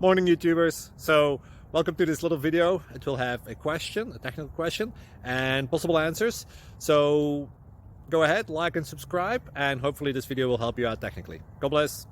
Morning YouTubers. So welcome to this little video. It will have a question, a technical question, and possible answers. So go ahead, like and subscribe, and hopefully this video will help you out technically. God bless.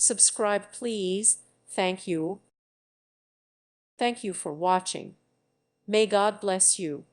Subscribe, please. Thank you. Thank you for watching. May God bless you.